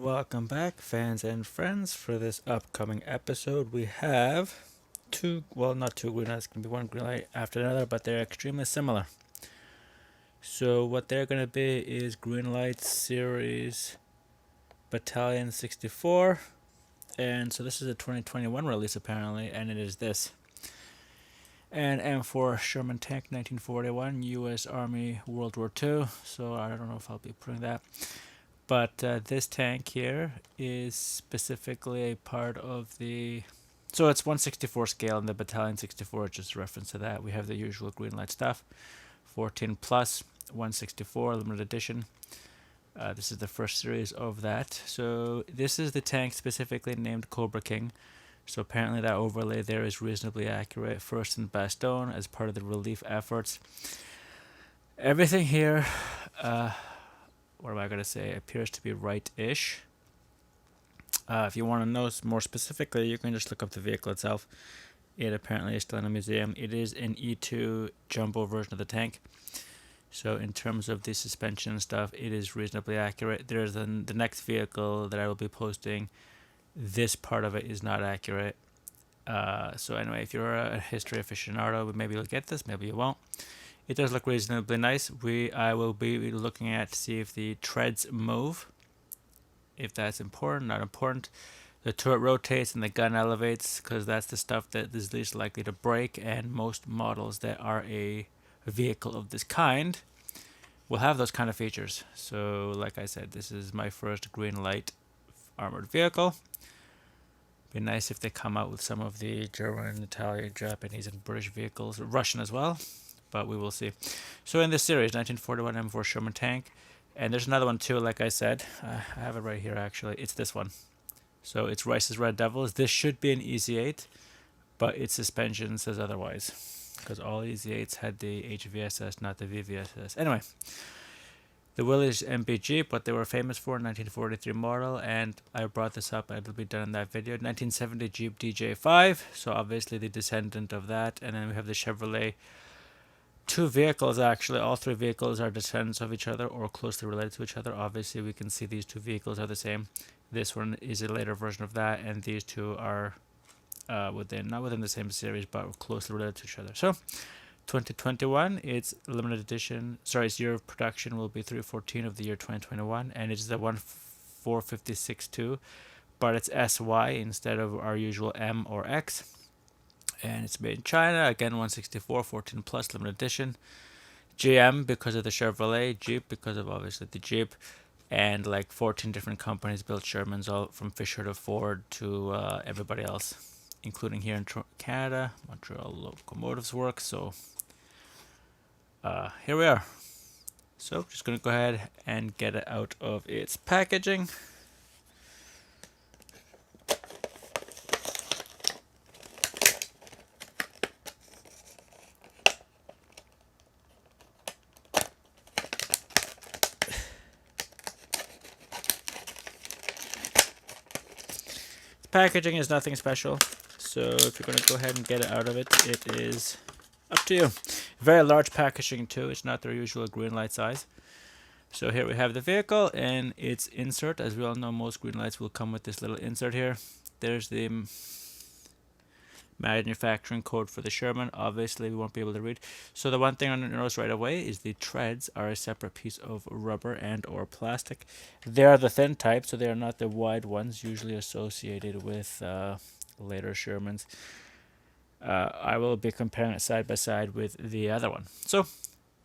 Welcome back, fans and friends. For this upcoming episode, we have not two green lights, going to be one green light after another, but they're extremely similar. So, what they're going to be is Greenlight Series Battalion 64. And so, this is a 2021 release apparently, and it is this. And M4 Sherman tank 1941, US Army World War II. So, I don't know if I'll be putting that. But this tank here is specifically a part of the... So it's 164 scale, and the Battalion 64 is just a reference to that. We have the usual Greenlight stuff. 14 plus, 164, limited edition. This is the first series of that. So this is the tank specifically named Cobra King. So apparently that overlay there is reasonably accurate. First in Bastogne as part of the relief efforts. Everything here... what am I going to say, appears to be right-ish. If you want to know more specifically, you can just look up the vehicle itself. It apparently is still in a museum. It is an E2 jumbo version of the tank. So in terms of the suspension and stuff, it is reasonably accurate. There's the next vehicle that I will be posting. This part of it is not accurate. So anyway, if you're a history aficionado, maybe you'll get this, maybe you won't. It does look reasonably nice. I will be looking at to see if the treads move, if that's important, not important. The turret rotates and the gun elevates, because that's the stuff that is least likely to break, and most models that are a vehicle of this kind will have those kind of features. So like I said, this is my first Greenlight armored vehicle. Be nice if they come out with some of the German, Italian, Japanese, and British vehicles, Russian as well. But we will see. So in this series, 1941 M4 Sherman tank, and there's another one too, like I said. I have it right here actually. It's this one. So it's Rice's Red Devils. This should be an Easy 8, but its suspension says otherwise. Because all Easy 8s had the HVSS, not the VVSS. Anyway, the Willys MB Jeep, what they were famous for, 1943 model, and I brought this up, it'll be done in that video. 1970 Jeep DJ5, so obviously the descendant of that. And then we have the Chevrolet. Two vehicles actually, all three vehicles are descendants of each other or closely related to each other. Obviously we can see these two vehicles are the same. This one is a later version of that, and these two are not within the same series, but closely related to each other. So 2021, it's limited edition, its year of production will be 3/14 of the year 2021, and it's the 14562, but it's SY instead of our usual M or X. And it's made in China, again 164, 14 plus, limited edition. GM because of the Chevrolet, Jeep because of obviously the Jeep, and like 14 different companies built Shermans, all from Fisher to Ford to everybody else, including here in Canada, Montreal Locomotives Works. So here we are. So just going to go ahead and get it out of its packaging. Packaging is nothing special, so if you're going to go ahead and get it out of it, it is up to you. Very large packaging too, it's not their usual Greenlight size. So here we have the vehicle and its insert. As we all know, most Greenlights will come with this little insert here. There's the manufacturing code for the Sherman. Obviously we won't be able to read. So the one thing I'm going to notice right away is the treads are a separate piece of rubber and or plastic. They are the thin type, so they are not the wide ones usually associated with later Shermans. I will be comparing it side by side with the other one. So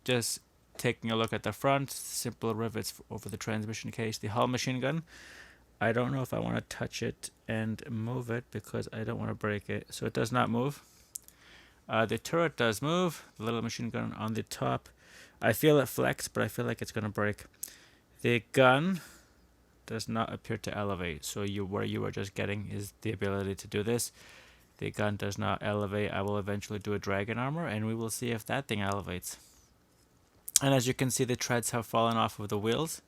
just taking a look at the front, simple rivets over the transmission case. The hull machine gun, I don't know if I want to touch it and move it because I don't want to break it. So it does not move. The turret does move. The little machine gun on the top, I feel it flex, but I feel like it's going to break. The gun does not appear to elevate. So where you are just getting is the ability to do this. The gun does not elevate. I will eventually do a dragon armor, and we will see if that thing elevates. And as you can see, the treads have fallen off of the wheels.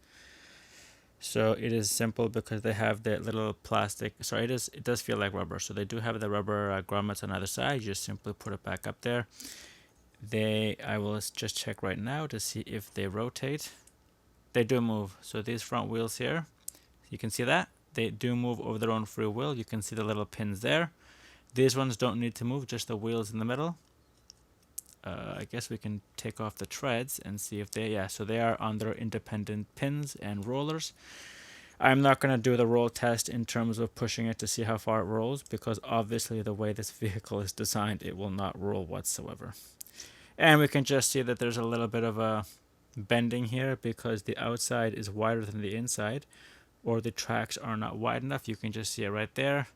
So it is simple because they have the little plastic. Sorry, it does feel like rubber. So they do have the rubber grommets on either side. You just simply put it back up there. I will just check right now to see if they rotate. They do move. So these front wheels here You can see that. They do move over their own free will. You can see the little pins there. These ones don't need to move, just the wheels in the middle. I guess we can take off the treads and see if they, yeah, so they are on their independent pins and rollers. I'm not going to do the roll test in terms of pushing it to see how far it rolls, because obviously the way this vehicle is designed, it will not roll whatsoever. And we can just see that there's a little bit of a bending here because the outside is wider than the inside, or the tracks are not wide enough. You can just see it right there.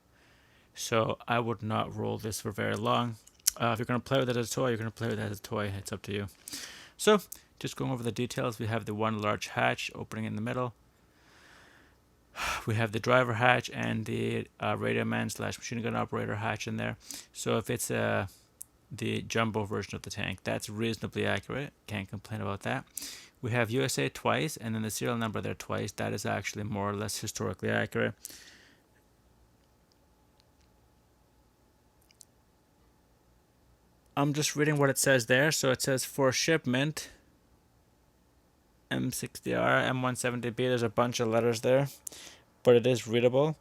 So I would not roll this for very long. If you're going to play with it as a toy, you're going to play with it as a toy. It's up to you. So just going over the details, we have the one large hatch opening in the middle. We have the driver hatch and the radio man / machine gun operator hatch in there. So if it's the jumbo version of the tank, that's reasonably accurate. Can't complain about that. We have USA twice, and then the serial number there twice. That is actually more or less historically accurate. I'm just reading what it says there. So it says for shipment M60R, M170B. There's a bunch of letters there, but it is readable.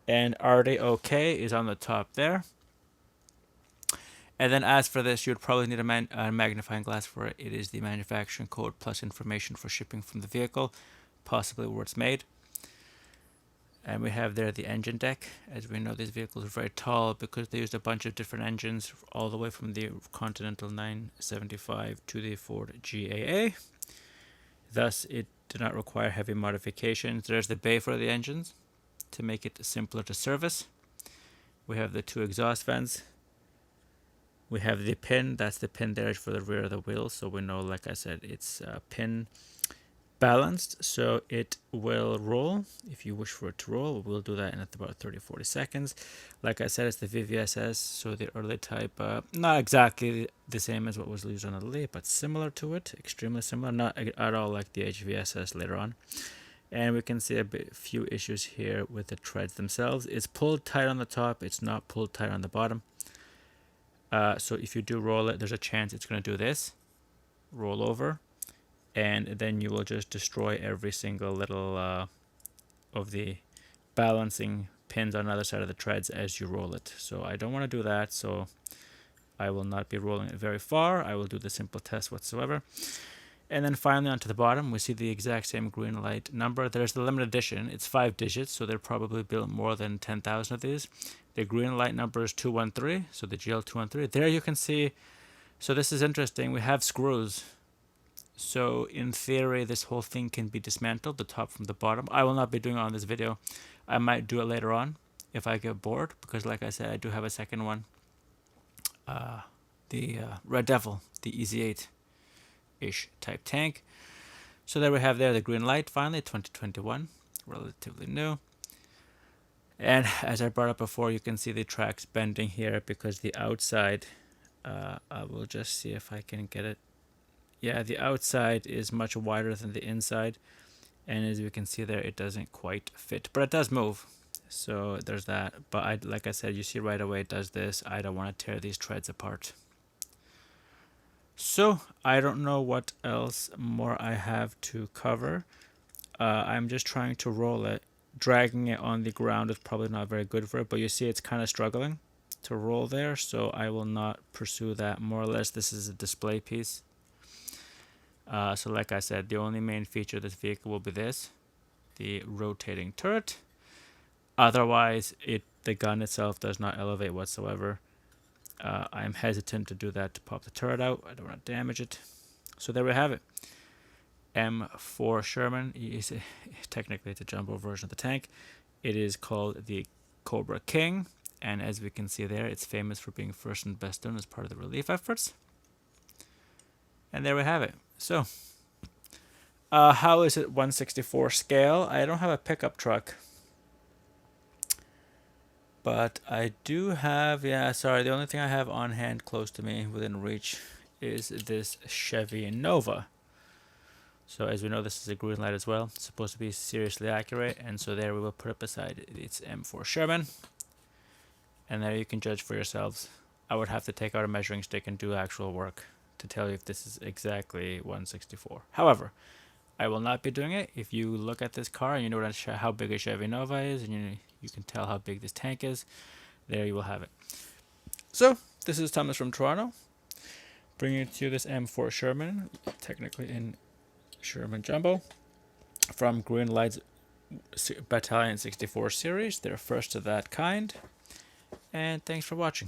And RDOK is on the top there. And then as for this, you would probably need a magnifying glass for it. It is the manufacturing code plus information for shipping from the vehicle, possibly where it's made. And we have there the engine deck. As we know, these vehicles are very tall because they used a bunch of different engines all the way from the Continental 975 to the Ford GAA. Thus, it did not require heavy modifications. There's the bay for the engines to make it simpler to service. We have the two exhaust vents. We have the pin. That's the pin there for the rear of the wheel. So we know, like I said, it's pin balanced, so it will roll. If you wish for it to roll, we'll do that in about 30-40 seconds. Like I said, it's the VVSS, so the early type, not exactly the same as what was used on the Lee, but similar to it, extremely similar, not at all like the HVSS later on. And we can see a few issues here with the treads themselves. It's pulled tight on the top, it's not pulled tight on the bottom. So if you do roll it, there's a chance it's going to do this, roll over, and then you will just destroy every single little of the balancing pins on the other side of the treads as you roll it. So I don't want to do that, so I will not be rolling it very far. I will do the simple test whatsoever. And then finally onto the bottom, we see the exact same Greenlight number. There's the limited edition. It's 5 digits, so they're probably built more than 10,000 of these. The Greenlight number is 213, so the GL213. There you can see, so this is interesting. We have screws. So in theory, this whole thing can be dismantled, the top from the bottom. I will not be doing it on this video. I might do it later on if I get bored, because like I said, I do have a second one. The Red Devil, the EZ8-ish type tank. So there we have there the Greenlight, finally, 2021, relatively new. And as I brought up before, you can see the tracks bending here because the outside, I will just see if I can get it. Yeah, the outside is much wider than the inside, and as you can see there, it doesn't quite fit, but it does move. So there's that. But like I said, you see right away it does this. I don't want to tear these treads apart. So I don't know what else more I have to cover. I'm just trying to roll it. Dragging it on the ground is probably not very good for it, but you see it's kind of struggling to roll there, so I will not pursue that. More or less, this is a display piece. So like I said, the only main feature of this vehicle will be this, the rotating turret. Otherwise, the gun itself does not elevate whatsoever. I'm hesitant to do that to pop the turret out. I don't want to damage it. So there we have it. M4 Sherman. Technically, it's a jumbo version of the tank. It is called the Cobra King, and as we can see there, it's famous for being first and best done as part of the relief efforts. And there we have it. So, how is it 1/64 scale? I don't have a pickup truck, but I do have, the only thing I have on hand close to me within reach is this Chevy Nova. So as we know, this is a Greenlight as well. It's supposed to be seriously accurate, and so there we will put it beside its M4 Sherman. And there you can judge for yourselves. I would have to take out a measuring stick and do actual work to tell you if this is exactly 1/64. However, I will not be doing it. If you look at this car and you know how big a Chevy Nova is, and you can tell how big this tank is, there you will have it. So this is Thomas from Toronto, bringing to you this M4 Sherman, technically in Sherman Jumbo, from Greenlight's Battalion 64 series. They're first of that kind. And thanks for watching.